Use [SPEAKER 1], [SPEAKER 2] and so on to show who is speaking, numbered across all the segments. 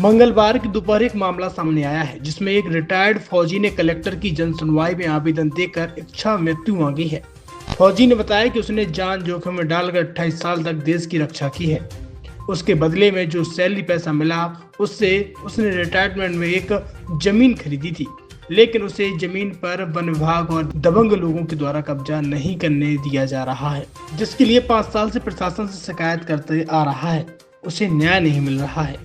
[SPEAKER 1] मंगलवार की दोपहर एक मामला सामने आया है जिसमें एक रिटायर्ड फौजी ने कलेक्टर की जनसुनवाई में आवेदन देकर इच्छा मृत्यु मांगी है। फौजी ने बताया कि उसने जान जोखिम में डालकर 28 साल तक देश की रक्षा की है। उसके बदले में जो सैलरी पैसा मिला उससे उसने रिटायरमेंट में एक जमीन खरीदी थी, लेकिन उसे जमीन पर वन विभाग और दबंग लोगों के द्वारा कब्जा नहीं करने दिया जा रहा है, जिसके लिए 5 साल से प्रशासन से शिकायत करते आ रहा है। उसे न्याय नहीं मिल रहा है।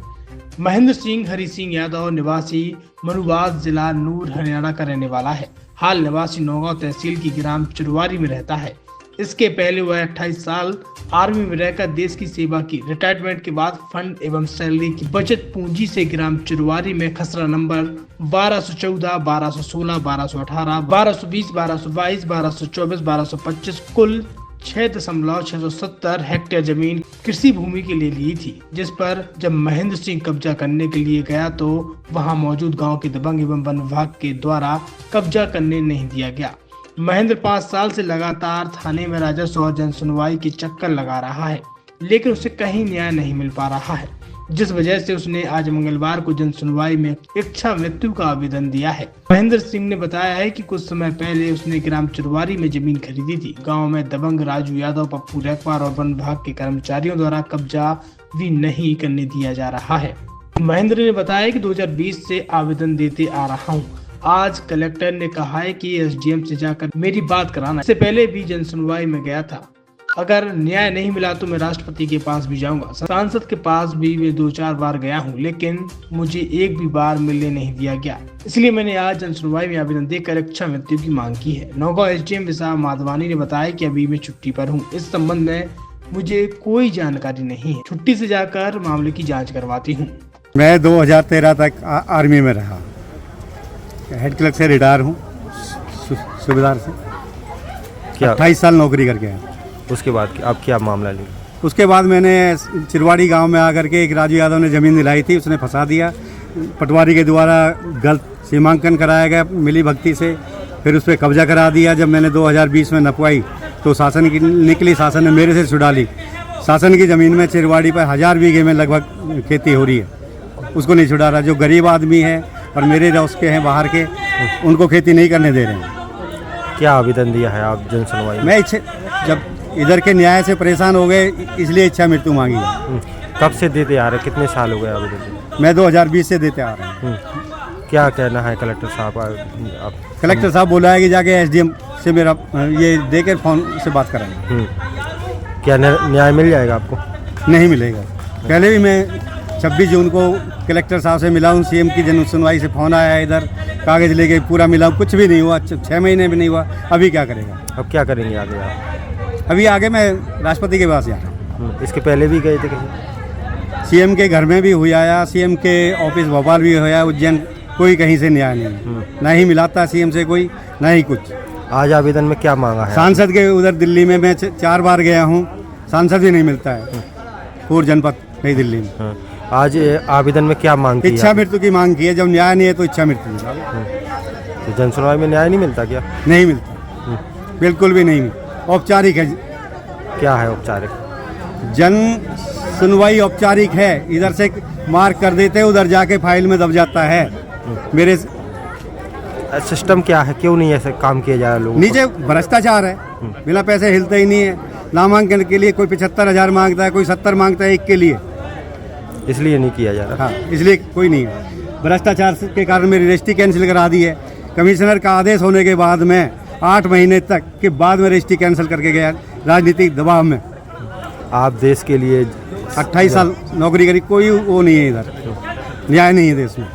[SPEAKER 1] महेंद्र सिंह हरि सिंह यादव निवासी मनुवास जिला नूर हरियाणा का रहने वाला है। हाल निवासी नौगांव तहसील की ग्राम चिरवारी में रहता है। इसके पहले वह 28 साल आर्मी में रहकर देश की सेवा की। रिटायरमेंट के बाद फंड एवं सैलरी की बचत पूंजी से ग्राम चिरवारी में खसरा नंबर 1214, 1216, 1218, 1220, 1222, 1224, 1225 कुल 6.670 हेक्टेयर जमीन कृषि भूमि के लिए ली थी, जिस पर जब महेंद्र सिंह कब्जा करने के लिए गया तो वहां मौजूद गांव के दबंग एवं वन विभाग के द्वारा कब्जा करने नहीं दिया गया। महेंद्र 5 साल से लगातार थाने में राजस्व और जन सुनवाई के चक्कर लगा रहा है, लेकिन उसे कहीं न्याय नहीं मिल पा रहा है, जिस वजह से उसने आज मंगलवार को जन सुनवाई में इच्छा मृत्यु का आवेदन दिया है। महेंद्र सिंह ने बताया है कि कुछ समय पहले उसने ग्राम चिरवारी में जमीन खरीदी थी। गांव में दबंग राजू यादव, पप्पू रैकवार और वन विभाग के कर्मचारियों द्वारा कब्जा भी नहीं करने दिया जा रहा है। महेंद्र ने बताया कि 2020 से आवेदन देते आ रहा हूँ। आज कलेक्टर ने कहा है कि एसडीएम से जाकर मेरी बात कराना। इससे पहले भी जन सुनवाई में गया था। अगर न्याय नहीं मिला तो मैं राष्ट्रपति के पास भी जाऊंगा। सांसद के पास भी मैं 2-4 बार गया हूं, लेकिन मुझे एक भी बार मिलने नहीं दिया गया। इसलिए मैंने आज जन सुनवाई में आवेदन देकर इच्छा मृत्यु की मांग की है। नौगांव एसडीएम विशाल माधवानी ने बताया कि अभी मैं छुट्टी पर हूँ। इस संबंध में मुझे कोई जानकारी नहीं है। छुट्टी से जाकर मामले की जाँच करवाती हूँ।
[SPEAKER 2] मैं 2013 तक आर्मी में रहा। हेड क्लर्क से रिटायर हूँ, सूबेदार से। क्या 28 साल नौकरी करके आया।
[SPEAKER 3] उसके बाद अब क्या मामला लिया?
[SPEAKER 2] उसके बाद मैंने चिरवाड़ी गांव में आकर के एक राजू यादव ने ज़मीन दिलाई थी, उसने फंसा दिया। पटवारी के द्वारा गलत सीमांकन कराया गया मिली भगती से, फिर उस पर कब्जा करा दिया। जब मैंने 2020 में नपवाई तो शासन की निकली, शासन ने मेरे से छुड़ा ली। शासन की ज़मीन में चिरवाड़ी पर 1000 बीघे में लगभग खेती हो रही है, उसको नहीं छुड़ा रहा। जो गरीब आदमी है और मेरे दोस्त के हैं बाहर के, उनको खेती नहीं करने दे रहे हैं।
[SPEAKER 3] क्या आवेदन दिया है आप जन सुनवाई?
[SPEAKER 2] मैं जब इधर के न्याय से परेशान हो गए, इसलिए इच्छा मृत्यु मांगी है।
[SPEAKER 3] कब से देते आ रहे? कितने साल हो गए आवेदन?
[SPEAKER 2] मैं 2020 से देते आ रहा हूँ।
[SPEAKER 3] क्या कहना है कलेक्टर साहब? आप
[SPEAKER 2] कलेक्टर साहब बोला है कि जाके एसडीएम से मेरा ये देकर फोन से बात कराएंगे।
[SPEAKER 3] क्या न्याय मिल जाएगा आपको?
[SPEAKER 2] नहीं मिलेगा। पहले भी मैं 26 जून को कलेक्टर साहब से मिला हूँ। सीएम की जन सुनवाई से फ़ोन आया है, इधर कागज़ लेके पूरा मिला, कुछ भी नहीं हुआ। 6 महीने भी नहीं हुआ। अभी क्या करेगा?
[SPEAKER 3] अब क्या करेंगे आगे आप?
[SPEAKER 2] अभी आगे मैं राष्ट्रपति के पास जा रहा हूँ।
[SPEAKER 3] इसके पहले भी गए थे कहीं?
[SPEAKER 2] सीएम के घर में भी हुआ आया, सीएम के ऑफिस भोपाल भी हुआ, उज्जैन, कोई कहीं से न्याय नहीं। ना ही मिलाता सीएम से कोई, ना ही कुछ।
[SPEAKER 3] आज आवेदन में क्या मांगा है?
[SPEAKER 2] सांसद के उधर दिल्ली में मैं 4 बार गया हूँ, सांसद ही नहीं मिलता है पूर्व जनपद नई दिल्ली में।
[SPEAKER 3] आज आवेदन में क्या मांग की?
[SPEAKER 2] इच्छा मृत्यु की मांग की है। जब न्याय नहीं है तो इच्छा मृत्यु।
[SPEAKER 3] तो जन सुनवाई में न्याय नहीं मिलता क्या?
[SPEAKER 2] नहीं मिलता, बिल्कुल भी नहीं। औपचारिक है।
[SPEAKER 3] क्या है औपचारिक?
[SPEAKER 2] जन सुनवाई औपचारिक है। इधर से मार्क कर देते, उधर जाके फाइल में दब जाता है। मेरे
[SPEAKER 3] सिस्टम क्या है? क्यों नहीं ऐसे काम किया जा रहा? लोग
[SPEAKER 2] नीचे भ्रष्टाचार है, बिना पैसे हिलते ही नहीं है। नामांकन के लिए कोई 75,000 मांगता है, कोई 70 मांगता है एक के लिए,
[SPEAKER 3] इसलिए नहीं किया जा रहा।
[SPEAKER 2] हाँ, इसलिए कोई नहीं है। भ्रष्टाचार के कारण मेरी रजिस्ट्री कैंसिल करा दी है। कमिश्नर का आदेश होने के बाद में 8 महीने तक के बाद में रजिस्ट्री कैंसिल करके गया, राजनीतिक दबाव में।
[SPEAKER 3] आप देश के लिए
[SPEAKER 2] 28 साल नौकरी करी, कोई वो नहीं है, इधर न्याय नहीं है देश में।